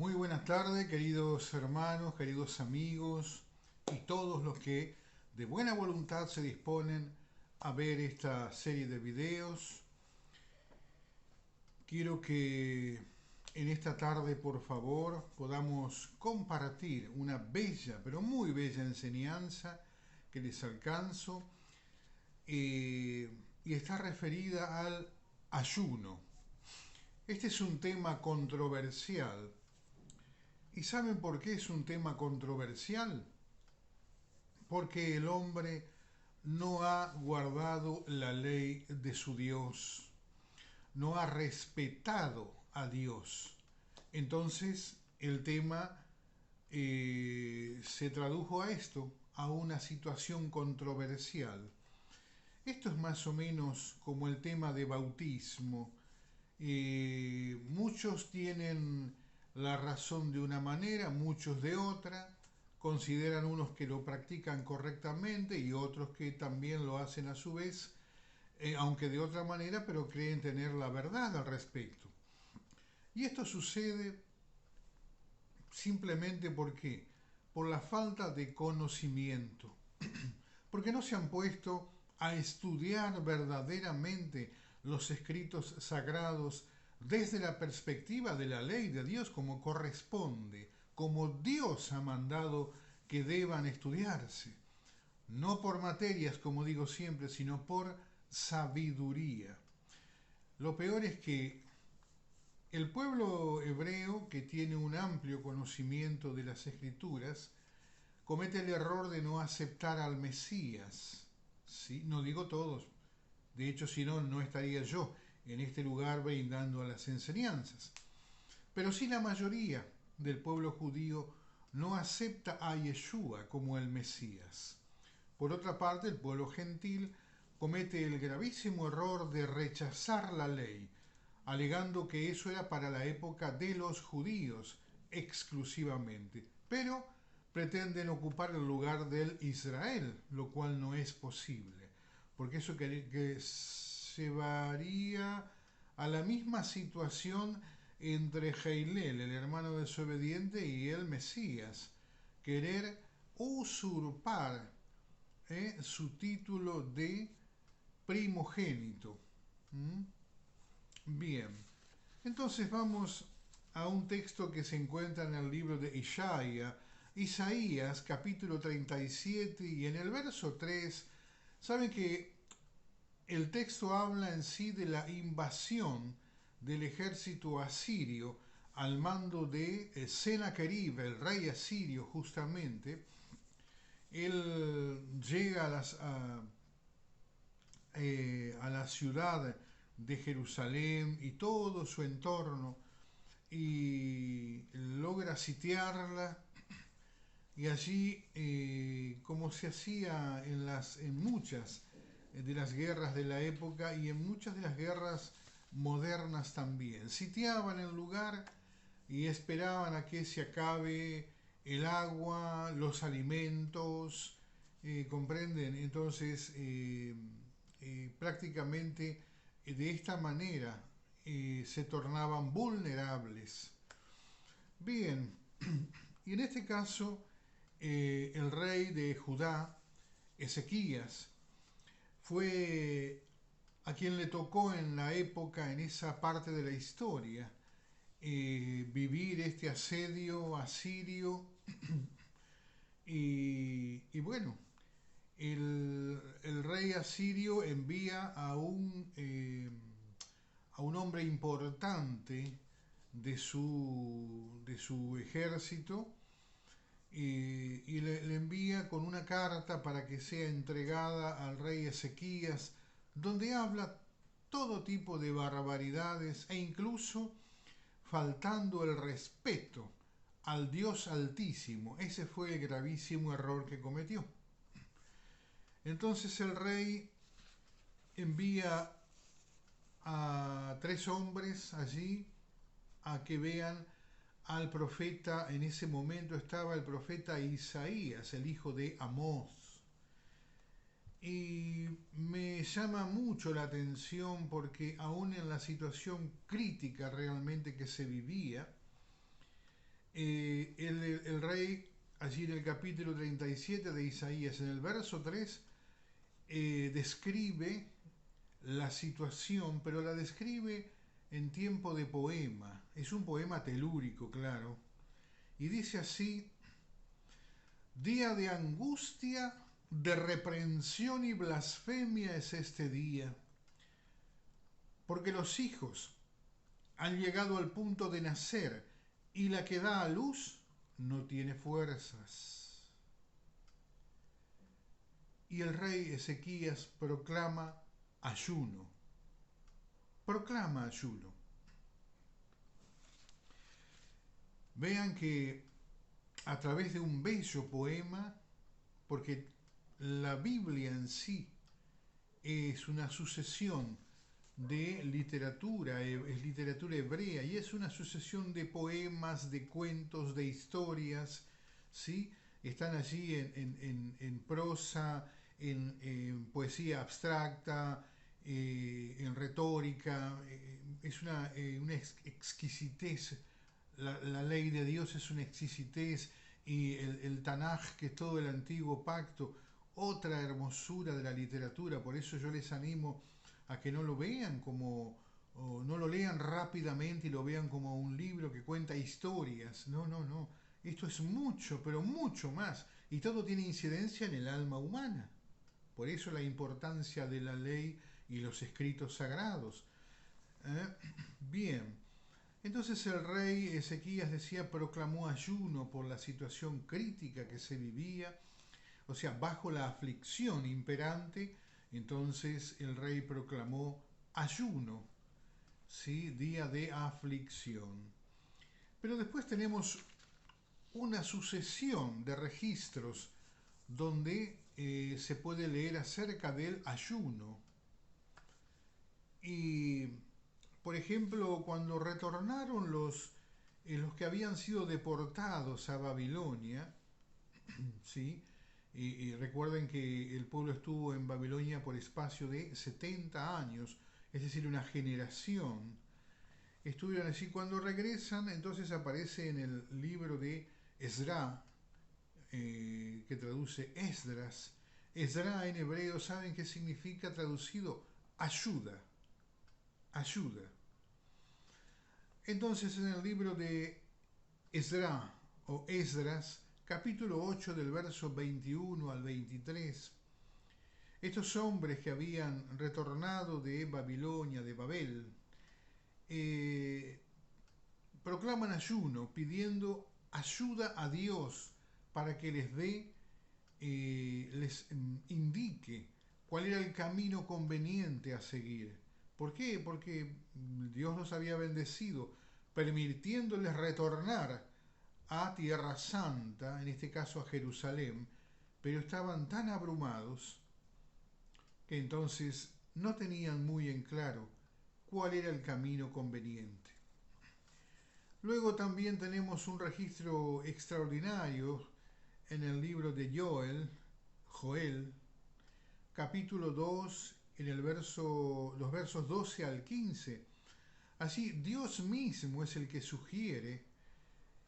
Muy buenas tardes, queridos hermanos, queridos amigos y todos los que de buena voluntad se disponen a ver esta serie de videos. Quiero que en esta tarde, por favor, podamos compartir una bella, pero muy bella enseñanza que les alcanzo y está referida al ayuno. Este es un tema controversial. ¿Y saben por qué es un tema controversial? Porque el hombre no ha guardado la ley de su Dios, no ha respetado a Dios. Entonces el tema se tradujo a esto, a una situación controversial. Esto es más o menos como el tema de bautismo. Muchos tienen la razón de una manera, muchos de otra. Consideran unos que lo practican correctamente y otros que también lo hacen a su vez, aunque de otra manera, pero creen tener la verdad al respecto. Y esto sucede simplemente porque por la falta de conocimiento, porque no se han puesto a estudiar verdaderamente los escritos sagrados desde la perspectiva de la ley de Dios como corresponde, como Dios ha mandado que deban estudiarse, no por materias, como digo siempre, sino por sabiduría. Lo peor es que el pueblo hebreo, que tiene un amplio conocimiento de las escrituras, comete el error de no aceptar al Mesías. ¿Sí? No digo todos, de hecho si no, no estaría yo en este lugar brindando las enseñanzas. Pero sí la mayoría del pueblo judío no acepta a Yeshua como el Mesías. Por otra parte, el pueblo gentil comete el gravísimo error de rechazar la ley, alegando que eso era para la época de los judíos exclusivamente, pero pretenden ocupar el lugar del Israel, lo cual no es posible, porque eso que llevaría a la misma situación entre Heilel, el hermano desobediente, y el Mesías, querer usurpar su título de primogénito. ¿Mm? Bien, entonces vamos a un texto que se encuentra en el libro de Isaías capítulo 37 y en el verso 3, saben que el texto habla en sí de la invasión del ejército asirio al mando de Sennacherib, el rey asirio justamente. Él llega a la ciudad de Jerusalén y todo su entorno y logra sitiarla y allí, como se hacía en muchas de las guerras de la época y en muchas de las guerras modernas también, sitiaban el lugar y esperaban a que se acabe el agua, los alimentos, comprenden. Entonces prácticamente de esta manera se tornaban vulnerables. Bien, y en este caso el rey de Judá, Ezequías, fue a quien le tocó en la época, en esa parte de la historia, vivir este asedio asirio y bueno, el rey asirio envía a un hombre importante de su ejército y le envía con una carta para que sea entregada al rey Ezequías, donde habla todo tipo de barbaridades e incluso faltando el respeto al Dios Altísimo. Ese fue el gravísimo error que cometió. Entonces el rey envía a tres hombres allí a que vean al profeta. En ese momento estaba el profeta Isaías, el hijo de Amós. Y me llama mucho la atención porque aún en la situación crítica realmente que se vivía, El rey, allí en el capítulo 37 de Isaías, en el verso 3, describe la situación, pero la describe en tiempo de poema. Es un poema telúrico, claro. Y dice así: día de angustia, de reprensión y blasfemia es este día, porque los hijos han llegado al punto de nacer y la que da a luz no tiene fuerzas. Y el rey Ezequías ayuno, proclama ayuno. Vean que a través de un bello poema, porque la Biblia en sí es una sucesión de literatura, es literatura hebrea, y es una sucesión de poemas, de cuentos, de historias, ¿sí? Están allí en prosa, en poesía abstracta, en retórica, es una exquisitez. La ley de Dios es una exquisitez, y el Tanaj, que es todo el antiguo pacto, otra hermosura de la literatura. Por eso yo les animo a que no lo vean como, o no lo lean rápidamente y lo vean como un libro que cuenta historias. No, no, no. Esto es mucho, pero mucho más. Y todo tiene incidencia en el alma humana. Por eso la importancia de la ley y los escritos sagrados. ¿Eh? Bien. Entonces el rey Ezequías decía, proclamó ayuno por la situación crítica que se vivía, o sea, bajo la aflicción imperante. Entonces el rey proclamó ayuno, ¿sí? Día de aflicción. Pero después tenemos una sucesión de registros donde se puede leer acerca del ayuno. Y, por ejemplo, cuando retornaron los que habían sido deportados a Babilonia, ¿sí? Y recuerden que el pueblo estuvo en Babilonia por espacio de 70 años, es decir, una generación. Estuvieron así. Cuando regresan, entonces aparece en el libro de Esdra, que traduce Esdras. Esdra en hebreo, ¿saben qué significa traducido? Ayuda, ayuda. Entonces en el libro de Esdra o Esdras, capítulo 8 del verso 21 al 23, estos hombres que habían retornado de Babilonia, de Babel, eh, proclaman ayuno pidiendo ayuda a Dios para que les dé, les indique cuál era el camino conveniente a seguir. ¿Por qué? Porque Dios los había bendecido, permitiéndoles retornar a Tierra Santa, en este caso a Jerusalén, pero estaban tan abrumados que entonces no tenían muy en claro cuál era el camino conveniente. Luego también tenemos un registro extraordinario en el libro de Joel, capítulo 2, en los versos 12 al 15. Así, Dios mismo es el que sugiere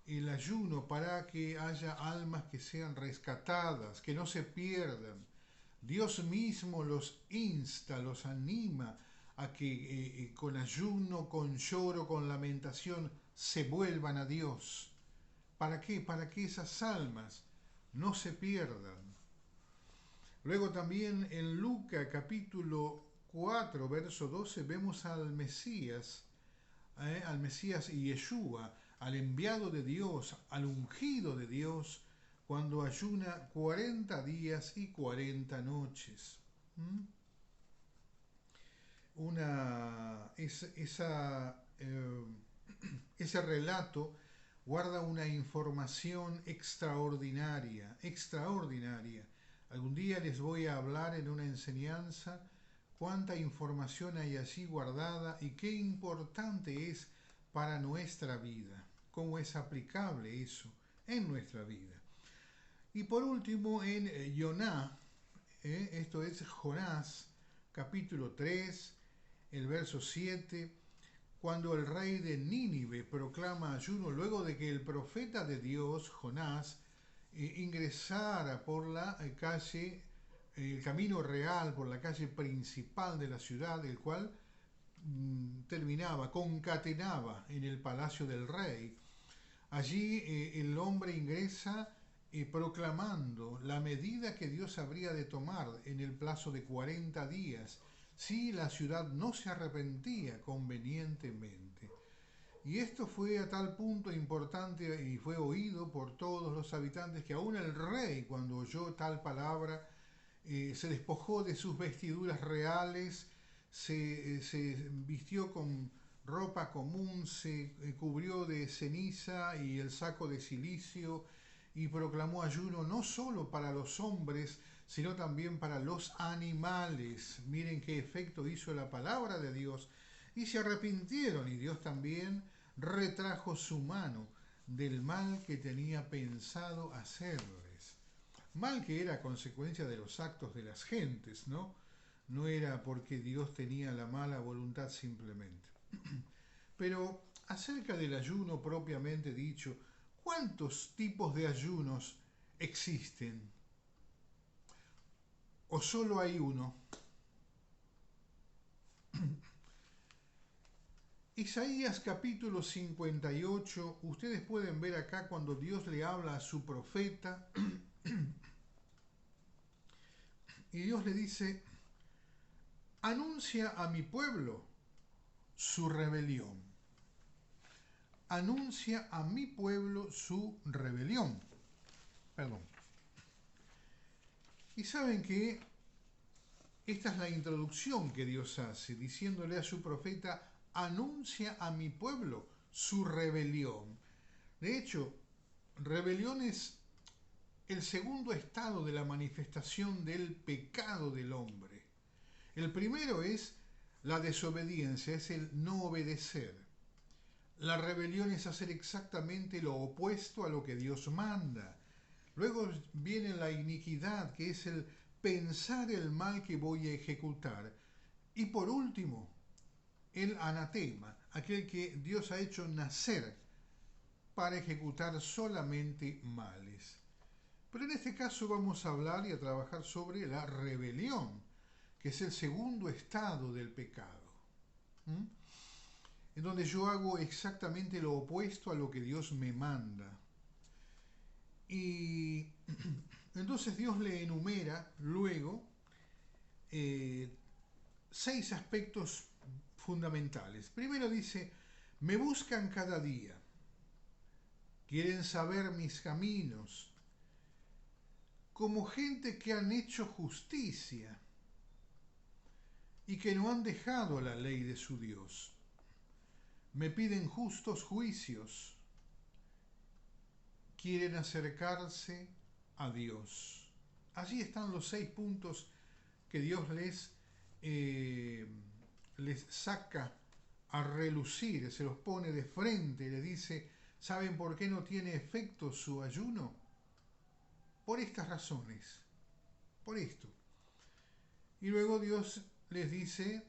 el ayuno para que haya almas que sean rescatadas, que no se pierdan. Dios mismo los insta, los anima a que con ayuno, con lloro, con lamentación, se vuelvan a Dios. ¿Para qué? Para que esas almas no se pierdan. Luego también en Lucas capítulo 4, verso 12, vemos al Mesías y Yeshua, al enviado de Dios, al ungido de Dios, cuando ayuna 40 días y 40 noches. ¿Mm? Ese relato guarda una información extraordinaria, extraordinaria. Algún día les voy a hablar en una enseñanza cuánta información hay allí guardada y qué importante es para nuestra vida, cómo es aplicable eso en nuestra vida. Y por último, en Yoná, esto es Jonás, capítulo 3, el verso 7, cuando el rey de Nínive proclama ayuno luego de que el profeta de Dios, Jonás, ingresara por la calle, el camino real, por la calle principal de la ciudad, el cual concatenaba en el palacio del rey. Allí el hombre ingresa proclamando la medida que Dios habría de tomar en el plazo de 40 días si la ciudad no se arrepentía convenientemente. Y esto fue a tal punto importante y fue oído por todos los habitantes que aún el rey, cuando oyó tal palabra, se despojó de sus vestiduras reales, se vistió con ropa común, se cubrió de ceniza y el saco de cilicio y proclamó ayuno no solo para los hombres, sino también para los animales. Miren qué efecto hizo la palabra de Dios. Y se arrepintieron y Dios también retrajo su mano del mal que tenía pensado hacerles. Mal que era consecuencia de los actos de las gentes, ¿no? No era porque Dios tenía la mala voluntad simplemente. Pero acerca del ayuno propiamente dicho, ¿cuántos tipos de ayunos existen? ¿O solo hay uno? Isaías capítulo 58, ustedes pueden ver acá cuando Dios le habla a su profeta y Dios le dice, anuncia a mi pueblo su rebelión. Anuncia a mi pueblo su rebelión. Perdón. Y saben que esta es la introducción que Dios hace, diciéndole a su profeta, anuncia a mi pueblo su rebelión. De hecho, rebelión es el segundo estado de la manifestación del pecado del hombre. El primero es la desobediencia, es el no obedecer. La rebelión es hacer exactamente lo opuesto a lo que Dios manda. Luego viene la iniquidad, que es el pensar el mal que voy a ejecutar. Y por último, el anatema, aquel que Dios ha hecho nacer para ejecutar solamente males. Pero en este caso vamos a hablar y a trabajar sobre la rebelión, que es el segundo estado del pecado. En donde yo hago exactamente lo opuesto a lo que Dios me manda. Y entonces Dios le enumera luego 6 aspectos fundamentales. Primero dice, me buscan cada día, quieren saber mis caminos, como gente que han hecho justicia y que no han dejado la ley de su Dios. Me piden justos juicios, quieren acercarse a Dios. Allí están los 6 puntos que Dios les saca a relucir, se los pone de frente, le dice, ¿saben por qué no tiene efecto su ayuno? Por estas razones, por esto. Y luego Dios les dice,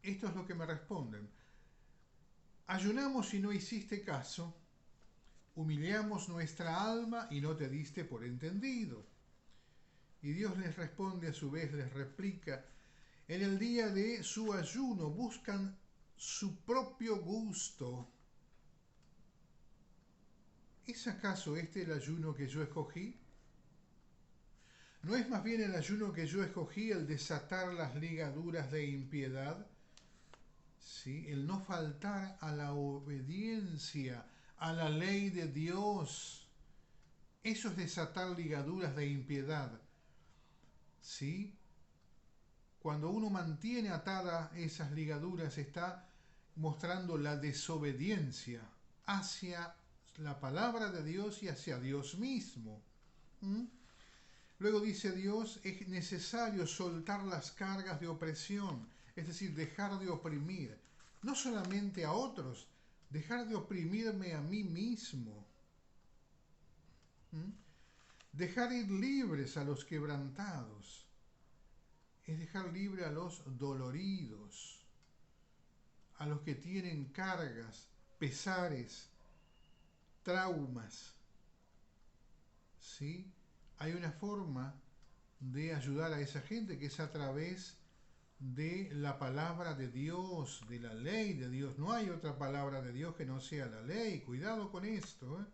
esto es lo que me responden. Ayunamos y no hiciste caso, humillamos nuestra alma y no te diste por entendido. Y Dios les responde, a su vez les replica, en el día de su ayuno buscan su propio gusto. ¿Es acaso este el ayuno que yo escogí? ¿No es más bien el ayuno que yo escogí el desatar las ligaduras de impiedad? ¿Sí? El no faltar a la obediencia, a la ley de Dios. Eso es desatar ligaduras de impiedad. ¿Sí? Cuando uno mantiene atadas esas ligaduras, está mostrando la desobediencia hacia la palabra de Dios y hacia Dios mismo. Luego dice Dios, es necesario soltar las cargas de opresión, es decir, dejar de oprimir, no solamente a otros, dejar de oprimirme a mí mismo. Dejar ir libres a los quebrantados, es dejar libre a los doloridos, a los que tienen cargas, pesares, traumas. ¿Sí? Hay una forma de ayudar a esa gente que es a través de la palabra de Dios, de la ley de Dios. No hay otra palabra de Dios que no sea la ley. Cuidado con esto, ¿eh?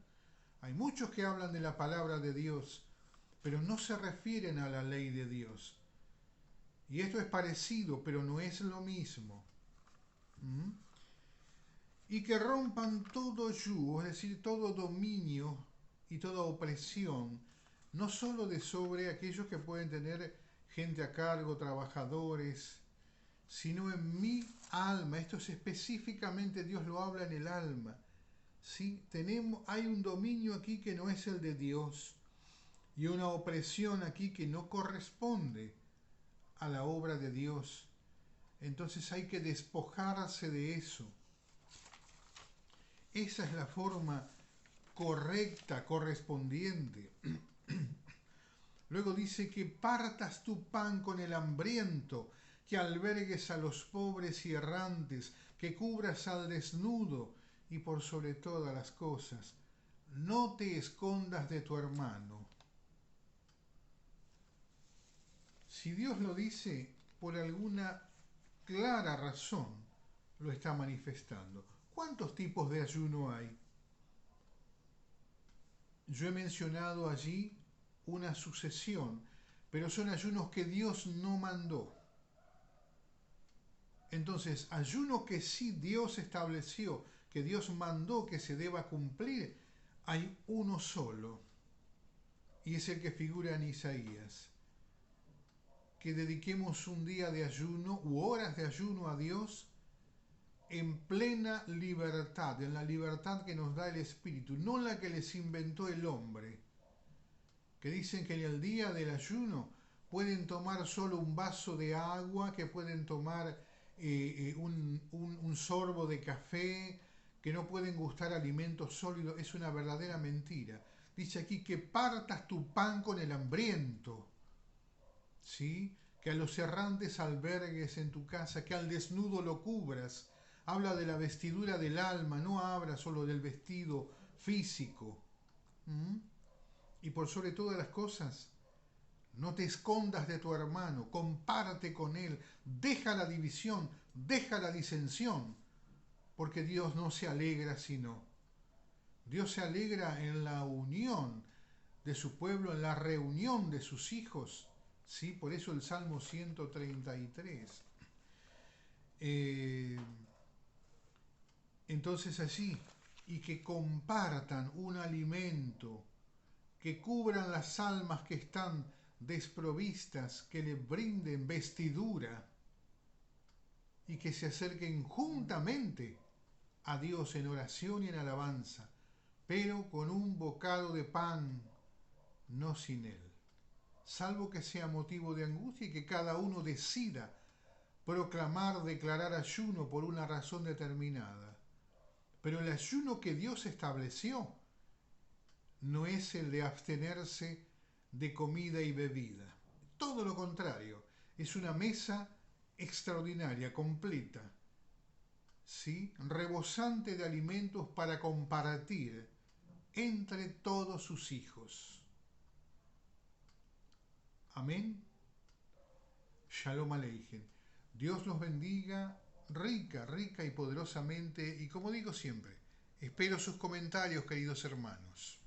Hay muchos que hablan de la palabra de Dios, pero no se refieren a la ley de Dios. Y esto es parecido, pero no es lo mismo. ¿Mm? Y que rompan todo yugo, es decir, todo dominio y toda opresión, no solo de sobre aquellos que pueden tener gente a cargo, trabajadores, sino en mi alma. Esto es específicamente, Dios lo habla en el alma. ¿Sí? Hay un dominio aquí que no es el de Dios y una opresión aquí que no corresponde a la obra de Dios. Entonces hay que despojarse de eso. Esa es la forma correcta, correspondiente. Luego dice que partas tu pan con el hambriento, que albergues a los pobres y errantes, que cubras al desnudo y por sobre todas las cosas, no te escondas de tu hermano. Si Dios lo dice, por alguna clara razón lo está manifestando. ¿Cuántos tipos de ayuno hay? Yo he mencionado allí una sucesión, pero son ayunos que Dios no mandó. Entonces, ayuno que sí Dios estableció, que Dios mandó que se deba cumplir, hay uno solo, y es el que figura en Isaías. Que dediquemos un día de ayuno u horas de ayuno a Dios en plena libertad, en la libertad que nos da el Espíritu, no la que les inventó el hombre, que dicen que en el día del ayuno pueden tomar solo un vaso de agua, que pueden tomar un sorbo de café, que no pueden gustar alimentos sólidos. Es una verdadera mentira. Dice aquí que partas tu pan con el hambriento, ¿sí? Que a los errantes albergues en tu casa, que al desnudo lo cubras. Habla de la vestidura del alma, no habla solo del vestido físico. ¿Mm? Y por sobre todas las cosas, no te escondas de tu hermano, comparte con él, deja la división, deja la disensión, porque Dios no se alegra sino. Dios se alegra en la unión de su pueblo, en la reunión de sus hijos. ¿Sí? Por eso el Salmo 133. Entonces así, y que compartan un alimento, que cubran las almas que están desprovistas, que le brinden vestidura y que se acerquen juntamente a Dios en oración y en alabanza, pero con un bocado de pan, no sin él, salvo que sea motivo de angustia y que cada uno decida proclamar, declarar ayuno por una razón determinada. Pero el ayuno que Dios estableció no es el de abstenerse de comida y bebida. Todo lo contrario, es una mesa extraordinaria, completa, ¿sí? Rebosante de alimentos para compartir entre todos sus hijos. Amén. Shalom Aleichem. Dios los bendiga rica, rica y poderosamente. Y como digo siempre, espero sus comentarios, queridos hermanos.